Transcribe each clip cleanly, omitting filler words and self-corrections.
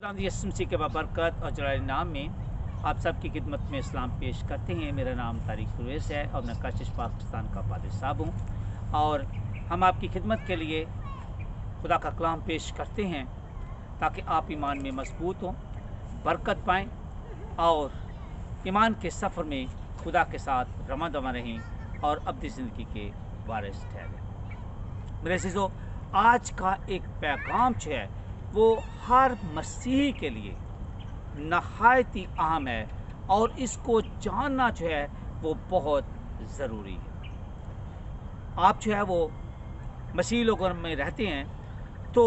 यसुम मसीह के बरकत और जलाल नाम में आप सबकी खिदमत में इस्लाम पेश करते हैं। मेरा नाम तारिक सुरेश है और मैं कशिश पाकिस्तान का पादरी साहब हूँ और हम आपकी खिदमत के लिए खुदा का कलाम पेश करते हैं ताकि आप ईमान में मजबूत हों, बरकत पाएँ और ईमान के सफ़र में खुदा के साथ रमा दमा रहें और अपनी ज़िंदगी के वारिस ठहरें। मेरे अज़ीज़ों, आज का एक पैगाम जो है वो हर मसीही के लिए नहायत ही अहम है और इसको जानना जो है वो बहुत ज़रूरी है। आप जो है वो मसीही लोगों में रहते हैं तो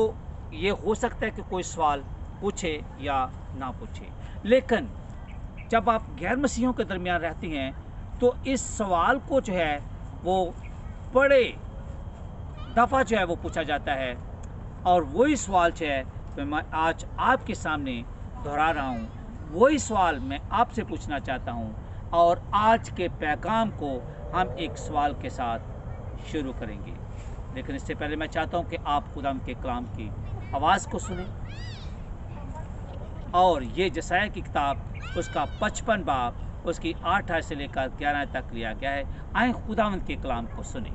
ये हो सकता है कि कोई सवाल पूछे या ना पूछे, लेकिन जब आप गैर मसीहियों के दरमियान रहते हैं तो इस सवाल को जो है वो बड़े दफ़ा जो है वो पूछा जाता है और वही सवाल जो है तो मैं आज आपके सामने दोहरा रहा हूँ। वही सवाल मैं आपसे पूछना चाहता हूँ और आज के पैगाम को हम एक सवाल के साथ शुरू करेंगे, लेकिन इससे पहले मैं चाहता हूँ कि आप खुदा के कलाम की आवाज़ को सुनें। और ये जसाया की किताब उसका 55 बाब उसकी 8 से लेकर 11 तक लिया गया है। आए खुदावंद के कलाम को सुनें।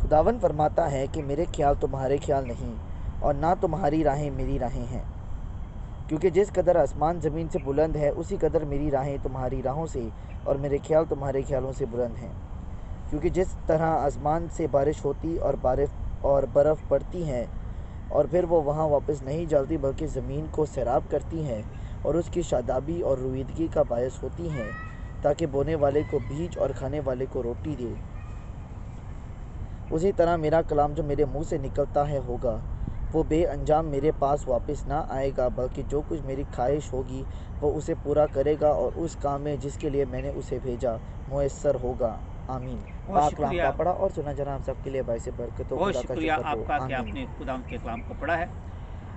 खुदावन फरमाता है कि मेरे ख्याल तुम्हारे ख्याल नहीं और ना तुम्हारी राहें मेरी राहें हैं, क्योंकि जिस कदर आसमान ज़मीन से बुलंद है उसी कदर मेरी राहें तुम्हारी राहों से और मेरे ख्याल तुम्हारे ख्यालों से बुलंद हैं। क्योंकि जिस तरह आसमान से बारिश होती और बर्फ़ पड़ती है और फिर वो वहाँ वापस नहीं जाती बल्कि ज़मीन को सैराब करती हैं और उसकी शादाबी और रुईदगी का बायस होती हैं, ताकि बोने वाले को बीज और खाने वाले को रोटी दे, उसी तरह मेरा कलाम जो मेरे मुँह से निकलता है होगा वो बे अंजाम मेरे पास वापस ना आएगा, बल्कि जो कुछ मेरी ख्वाहिश होगी वो उसे पूरा करेगा और उस काम में जिसके लिए मैंने उसे भेजा मुयस्सर होगा। आमीन। पाक कलाम का पढ़ा और सुना जरा हम सबके लिए बाइस बरकत हो। बहुत शुक्रिया आपका कि आपने खुदा के कलाम को पढ़ा है।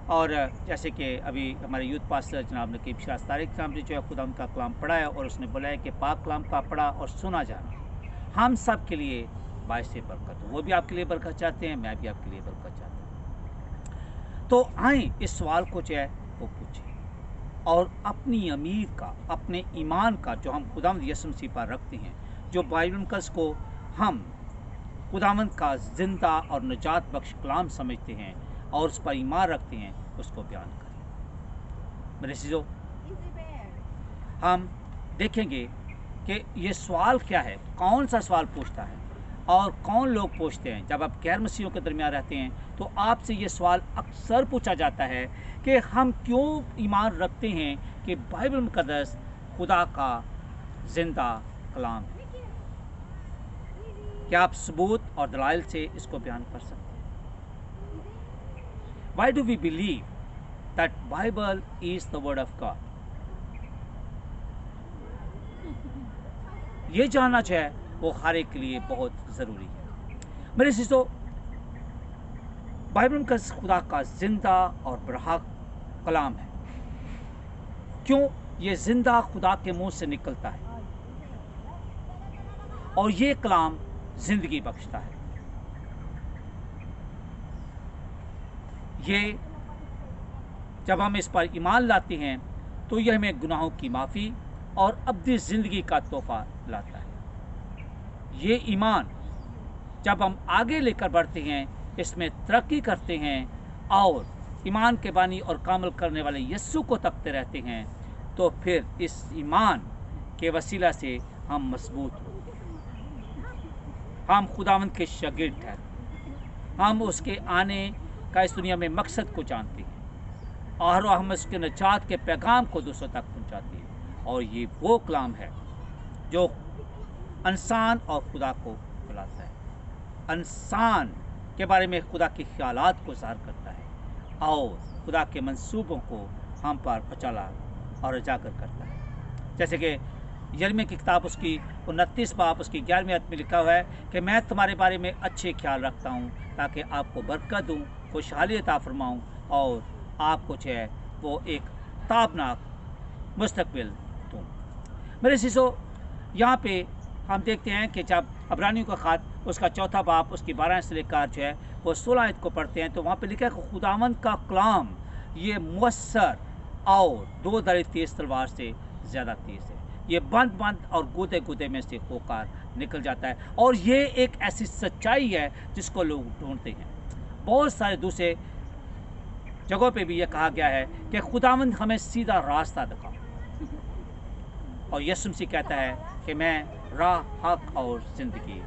और जैसे कि अभी हमारे यूथ पास्टर जनाब नकीब शाह तारिक साहब ने जो है खुदा का कलाम पढ़ा है और उसने बोला है कि पाक कलाम का पढ़ा और सुना जाना हम सब के लिए बाइस बरकत हो। वो भी आपके लिए बरकत चाहते हैं, मैं भी आपके लिए बरकत चाहता हूँ। तो आए इस सवाल को जो है वो पूछें और अपनी अमीर का, अपने ईमान का जो हम खुदावंद यसुम मसीह पर रखते हैं, जो बाइबल मुकद्दस को हम खुदावंद का जिंदा और निजात बख्श कलाम समझते हैं और उस पर ईमान रखते हैं, उसको बयान करें। मेरे अज़ीज़ों, हम देखेंगे कि ये सवाल क्या है, कौन सा सवाल पूछता है और कौन लोग पूछते हैं। जब आप गैर मसीहियों के दरमियान रहते हैं तो आपसे ये सवाल अक्सर पूछा जाता है कि हम क्यों ईमान रखते हैं कि बाइबल मुकद्दस खुदा का जिंदा कलाम है। क्या आप सबूत और दलाइल से इसको बयान कर सकते हैं? Why do we believe that Bible is the word of God? ये जानना जो है वो हर एक के लिए बहुत ज़रूरी है। मेरे दोस्तों, बाइबल मुकद्दस खुदा का ज़िंदा और बरहक कलाम है। क्यों? ये ज़िंदा खुदा के मुंह से निकलता है और ये कलाम ज़िंदगी बख्शता है। ये जब हम इस पर ईमान लाते हैं तो ये हमें गुनाहों की माफ़ी और अब्दी ज़िंदगी का तोहफ़ा लाता है। ये ईमान जब हम आगे लेकर बढ़ते हैं, इसमें तरक्की करते हैं और ईमान के बानी और कामल करने वाले यीशु को तकते रहते हैं, तो फिर इस ईमान के वसीला से हम मजबूत होते हैं। हम खुदावंद के शागिर्द हैं। हम उसके आने का इस दुनिया में मकसद को जानते हैं और हम उसके निजात के पैगाम को दूसरों तक पहुँचाते हैं। और ये वो कलाम है जो इंसान और खुदा को बुलाता है, इंसान के बारे में खुदा के ख्यालात को ज़ाहिर करता है और खुदा के मंसूबों को हम पर उजाला और उजागर करता है। जैसे कि यिर्मयाह की किताब उसकी 29 बाब उसकी 11वीं आयत में लिखा हुआ है कि मैं तुम्हारे बारे में अच्छे ख्याल रखता हूँ ताकि आपको बरकत दूँ, खुशहाली अता फरमाऊँ और आपको जो है वो एक ताबनाक मुस्तकबिल दूँ। मेरे अज़ीज़ों, यहाँ पे हम देखते हैं कि जब अब्रानियों का ख़त उसका 4था बाब उसकी 12 से लेकर जो है वो 16 आयत को पढ़ते हैं तो वहाँ पे लिखा है कि खुदावंद का कलाम ये मुअस्सर और दो धारी तेज तलवार से ज़्यादा तेज है। ये बंद बंद और गूदे गूदे में से होकर निकल जाता है। और ये एक ऐसी सच्चाई है जिसको लोग ढूंढते हैं। बहुत सारे दूसरे जगहों पे भी ये कहा गया है कि खुदावंद हमें सीधा रास्ता दिखाओ, और यीशु मसीह कहता है कि मैं राह, हक और ज़िंदगी,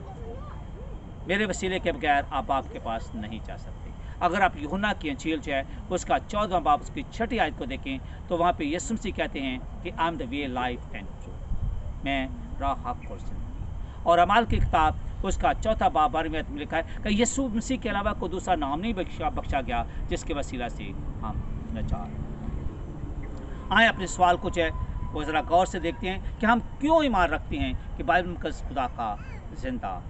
मेरे वसीले के बगैर आप आपके पास नहीं जा सकते। अगर आप यूहन्ना की इंजील जो है उसका 14वां बाब उसकी 6ठी आयत को देखें तो वहाँ पे यीशु मसीह कहते हैं कि I am the way, life and truth, मैं राह, हक और ज़िंदगी। और अमाल की किताब उसका 4 बाब 12वीं आयत में लिखा है कि यीशु मसीह के अलावा कोई दूसरा नाम नहीं बख्शा गया जिसके वसीला से हम नजात। आए अपने सवाल को जो है वो ज़रा गौर से देखते हैं कि हम क्यों ईमान रखते हैं कि बाइबल मुक़द्दस खुदा का जिंदा।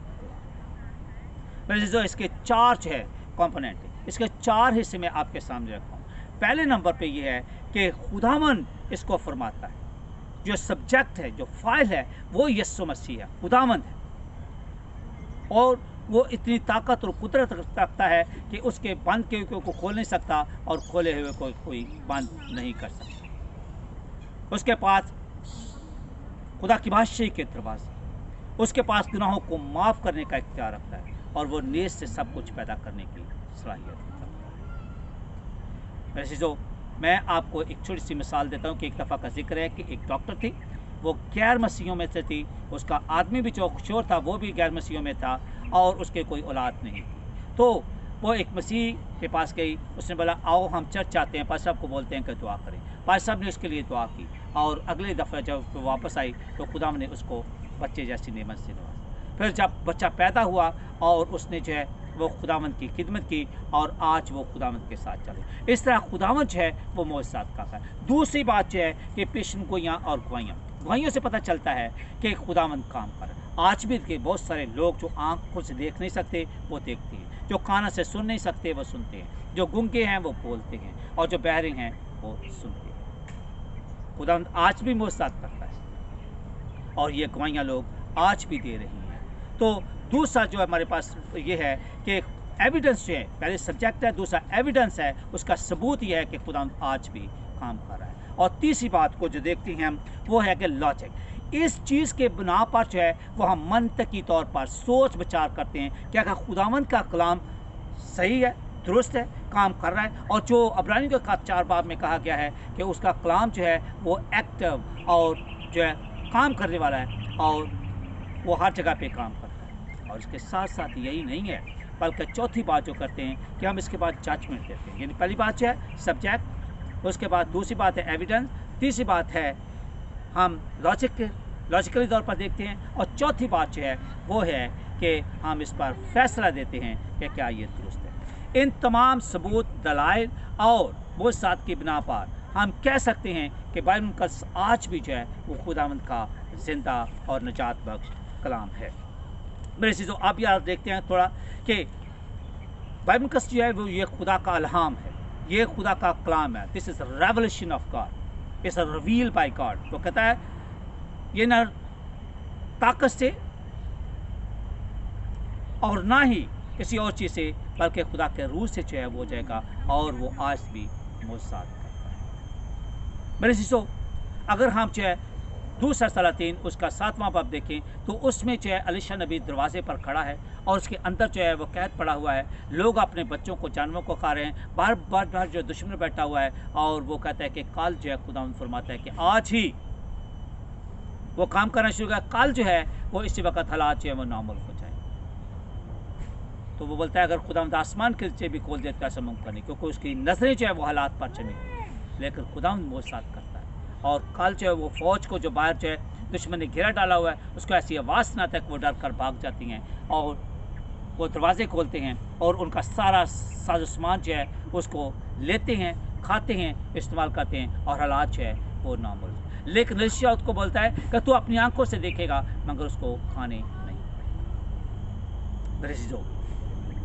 जो इसके 4 जो है कंपोनेंट है, इसके 4 हिस्से में आपके सामने रखा हूँ। पहले नंबर पे ये है कि खुदावन इसको फरमाता है, जो सब्जेक्ट है, जो फाइल है, वो यीशु मसीह है, खुदावंद है, और वो इतनी ताकत और कुदरत रखता है कि उसके बंद किए हुए को खोल नहीं सकता और खोले हुए को कोई बंद नहीं कर सकता। उसके पास खुदा की बादशाही के दरवाजे, उसके पास गुनाहों को माफ़ करने का इख्तियार रखता है, और वो नेज़ से सब कुछ पैदा करने की सलाहियत रखता है। वैसे जो मैं आपको एक छोटी सी मिसाल देता हूँ कि एक दफ़ा का जिक्र है कि एक डॉक्टर थी, वो गैर मसीहों में से थी, उसका आदमी भी जो किशोर था वो भी गैर मसीहों में था, और उसके कोई औलाद नहीं थी। तो वो एक मसीह के पास गई, उसने बोला आओ हम चर्च आते हैं, पास साहब को बोलते हैं कि दुआ करें। पास साहब ने उसके लिए दुआ की, और अगले दफ़ा जब वो वापस आई तो खुदा ने उसको बच्चे जैसी नेमत से नवाजा। फिर जब बच्चा पैदा हुआ और उसने जो है वो खुदावंद की खिदमत की, और आज वो खुदावंद के साथ चले। इस तरह खुदावंद जो है वो मौजज़ात करता है। दूसरी बात जो है कि पेशन गोइयाँ और गवाहियों से पता चलता है कि खुदावंद काम कर रहा है। आज भी के बहुत सारे लोग जो आंखों से देख नहीं सकते वो देखते हैं, जो कानों से सुन नहीं सकते वो सुनते हैं, जो गूंगे हैं वो बोलते हैं, और जो बहरे हैं वो सुनते हैं। खुदावंद आज भी मौजज़ात करता है, और ये गवाहियाँ लोग आज भी दे रही हैं। तो दूसरा जो हमारे पास ये है कि एविडेंस जो है, पहले सब्जेक्ट है, दूसरा एविडेंस है, उसका सबूत ये है कि खुदावंद आज भी काम कर रहा है। और तीसरी बात को जो देखते हैं हम वो है कि लॉजिक। इस चीज़ के बिना पर जो है वो हम मंतकी तौर पर सोच विचार करते हैं कि अगर खुदावंद का कलाम सही है, दुरुस्त है, काम कर रहा है, और जो अब्रानियों का 4 बाब में कहा गया है कि उसका कलाम जो है वो एक्टिव और जो है काम करने वाला है, और वो हर जगह पे काम करता है। और इसके साथ साथ यही नहीं है, बल्कि चौथी बात जो करते हैं कि हम इसके बाद जजमेंट देते हैं। यानी पहली बात जो है सब्जेक्ट, उसके बाद दूसरी बात है एविडेंस, तीसरी बात है हम लॉजिकली तौर पर देखते हैं, और चौथी बात जो है वो है कि हम इस पर फैसला देते हैं कि क्या ये दुरुस्त है। इन तमाम सबूत, दलाइल और मौजज़ात की बिना पर हम कह सकते हैं कि बाइबल मुक़द्दस आज भी जो है वो खुदावंद का जिंदा और निजात बख्श कलाम है। मेरे चीज़ों आप याद देखते हैं थोड़ा कि बाइबल मुक़द्दस जो है वो ये खुदा का अलहाम है, ये खुदा का कलाम है। This is revelation of God, it's reveal by God. वो कहता है ये न ताकत से और ना ही किसी और चीज़ से, बल्कि खुदा के रूह से जो है वो जाएगा, और वो आज भी मौजज़ात करता है। मेरे चीज़ों अगर हम जो है दूसरा सलातीन उसका 7वां बाब देखें तो उसमें जो है अलीशा नबी दरवाजे पर खड़ा है, और उसके अंदर जो है वो कैद पड़ा हुआ है। लोग अपने बच्चों को, जानवरों को खा रहे हैं। बार बार जो दुश्मन बैठा हुआ है, और वो कहता है कि कल जो है खुदावंद फरमाता है कि आज ही वो काम करना शुरू कर, कल जो है वो इसी वक्त हालात जो है वो नॉर्मल हो जाए। तो वो बोलता है अगर खुदावंद आसमान के नीचे भी खोल देता है ऐसा मुमकिन नहीं, क्योंकि उसकी नजरें जो है वो हालात पर चमी, लेकिन खुदावंद मौजज़ात करता है। और कल जो है वो फौज को जो बाहर जो है दुश्मन ने घेरा डाला हुआ है, उसको ऐसी आवाज़ सुनाता है कि वो डर कर भाग जाती हैं, और वो दरवाजे खोलते हैं और उनका सारा साजो सामान जो है उसको लेते हैं, खाते हैं, इस्तेमाल करते हैं, और हालात जो है वो नॉर्मल। लेकिन एलीशा उसको बोलता है कि तू अपनी आंखों से देखेगा मगर उसको खाने नहीं। मेरे चीज़ों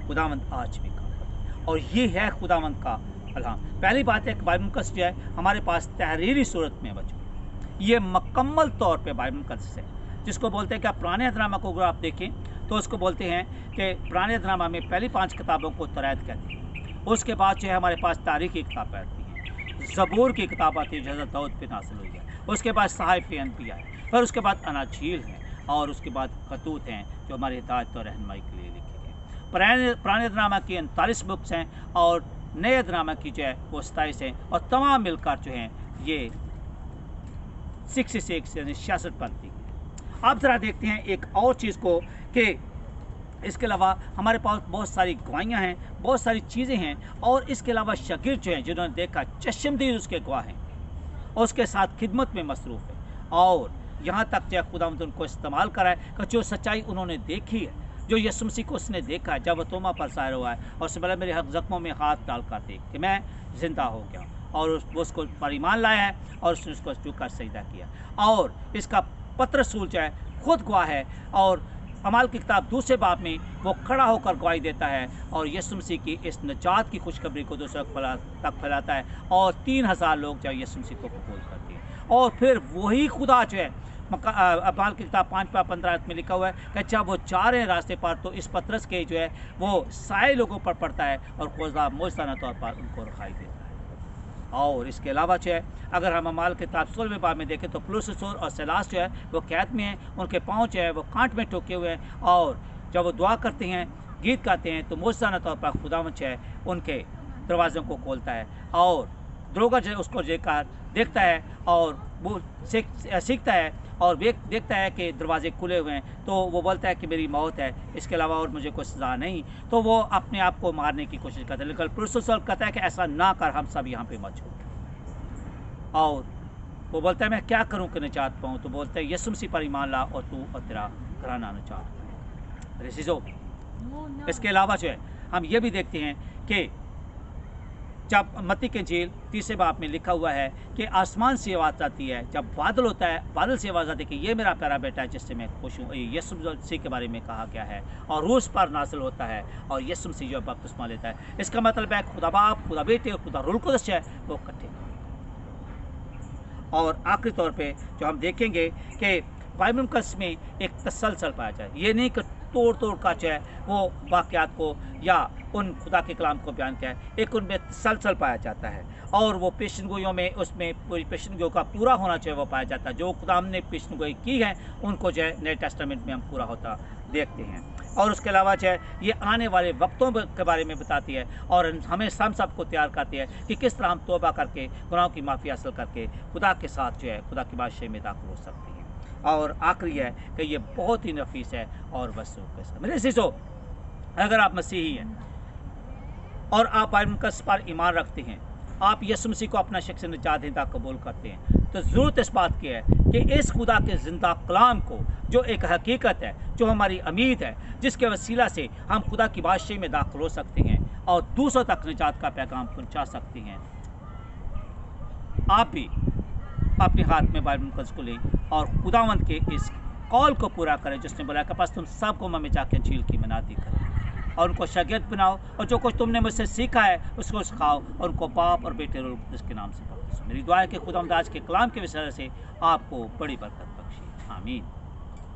खुदावंद आज भी काम करता है, और ये है खुदावंद का अलहाम। पहली बात है कि बाइबल मुक़द्दस जो है हमारे पास तहरीरी सूरत में मौजूद, ये मुकम्मल तौर पे बाइबल मुक़द्दस है, जिसको बोलते हैं कि पुराने अहदनामा को अगर आप देखें तो उसको बोलते हैं कि पुराने अहदनामा में पहली 5 किताबों को तौरात कहते हैं। उसके बाद जो है हमारे पास तारीख़ की किताब आती है, ज़बूर की किताब आती है जो हज़रत दाऊद पे नाज़िल हुई है, उसके बाद सहाइफ़ अनबिया है, फिर उसके बाद अनाजील हैं, और उसके बाद खतूत हैं जो हमारी हिदायत और रहनुमाई के लिए लिखे गए। पुराने ड्रामा की 39 बुक्स हैं और नए ड्रामा की जो है वो 27 हैं, और तमाम मिलकर जो हैं ये 66 यानी 66 बनती है। आप ज़रा देखते हैं एक और चीज़ को कि इसके अलावा हमारे पास बहुत सारी गवाहियाँ हैं, बहुत सारी चीज़ें हैं, और इसके अलावा शागिर्द जो हैं जिन्होंने देखा चश्मदीद उसके गवाह हैं और उसके साथ खिदमत में मसरूफ़ है, और यहाँ तक जो खुदावंद उनको इस्तेमाल करा है कि जो सच्चाई उन्होंने देखी है, जो यीशु मसीह को उसने देखा है जब वो तोमा पर सायर हुआ है और उससे बोला मेरे ज़ख्मों में हाथ डालकर देख कि मैं ज़िंदा हो गया, और उसको पर ईमान लाया है और उसने उसको झुककर सजदा किया। और इसका पतरस रसूल जो है खुद गवाह है, और अमाल की किताब दूसरे बाब में वो खड़ा होकर गवाही देता है और यीशु मसीह की इस नजात की खुशखबरी को दूसरों तक फैलाता है, और 3000 लोग जो यीशु मसीह को कबूल करते हैं। और फिर वही खुदा जो है अमाल की किताब 5:15 में लिखा हुआ है कि जब वो जा रहे हैं रास्ते पर तो इस पतरस के जो है वो साए लोगों पर पड़ता है और खुदा मौजूदा तौर पर उनको रखाई देता है। और इसके अलावा जो है अगर हम अमाल के किताब 16वें बाब में देखें तो पुलुस और सिलास जो है वो कैद में हैं, उनके पाँव जो है वो कांट में टोके हुए हैं, और जब वो दुआ करते हैं गीत गाते हैं तो मौजूदा तौर पर खुदावंद जो है उनके दरवाज़ों को खोलता है, और दरोगा जो है उसको देखता है और वो सीखता है और देखता है कि दरवाजे खुले हुए हैं, तो वो बोलता है कि मेरी मौत है, इसके अलावा और मुझे कोई सज़ा नहीं, तो वो अपने आप को मारने की कोशिश करता है। लेकिन पुलिस कहता है कि ऐसा ना कर, हम सब यहाँ पे मत छोड़। और वो बोलता है मैं क्या करूँ कि निजात पाऊँ, तो बोलता है यीशु मसीह पर ईमान ला और तू और तेरा घराना निजात पाए। इसके अलावा जो है हम ये भी देखते हैं कि जब मत्ती के इंजील 3 बाब में लिखा हुआ है कि आसमान से आवाज़ आती है, जब बादल होता है बादल से आवाज़ आती है कि ये मेरा प्यारा बेटा है जिससे मैं खुश हूँ, यीशु मसीह के बारे में कहा गया है, और रूस पर नाज़िल होता है और यीशु मसीह जो बपतिस्मा लेता है। इसका मतलब है खुदा बाप, खुदा बेटे और खुदा रूह कुद्स है वो इकट्ठे। और आखिरी तौर पे जो हम देखेंगे कि बाइबल मुक़द्दस में एक तसलसल पाया जाए, ये नहीं कि तोड़ का जो है वो वाक़यात को या उन खुदा के कलाम को बयान किया है, एक उनमें तसलसल पाया जाता है, और वो पेशनगोइयों में उसमें पूरी पेशनगोई का पूरा होना चाहिए वो पाया जाता है। जो खुदा ने पेशनगोई की है उनको जो है नए टेस्टामेंट में हम पूरा होता देखते हैं। और उसके अलावा जो है ये आने वाले वक्तों के बारे में बताती है और हमें सब को तैयार करती है कि किस तरह हम तौबा करके गुनाहों की माफ़ी हासिल करके खुदा के साथ जो है खुदा की बादशाही में दाखिल हो सकते हैं। और आखिरी है कि ये बहुत ही नफीस है और वसूल। मेरे अज़ीज़ों, अगर आप मसीही हैं और आप बाइबल मुक़द्दस पर ईमान रखते हैं, आप यीशु मसीह को अपना शख्स निजात देता कबूल करते हैं, तो ज़रूरत इस बात की है कि इस खुदा के ज़िंदा कलाम को, जो एक हकीकत है, जो हमारी उम्मीद है, जिसके वसीला से हम खुदा की बादशाही में दाखिल हो सकते हैं और दूसरों तक निजात का पैगाम पहुंचा सकते हैं, आप भी अपने हाथ में बाइबल मुक़द्दस को लें और खुदावंद के इस कॉल को पूरा करें जिसने बोला कि बस तुम सबको में जाके इंजील की मनादी करें और उनको शागिर्द बनाओ, और जो कुछ तुमने मुझसे सीखा है उसको सिखाओ और उनको बाप और बेटे रूह कुद्दस के नाम से बपतिस्मा। मेरी दुआ है कि खुदावंद आज के कलाम के वसीले से आपको बड़ी बरकत बख्शे। आमीन।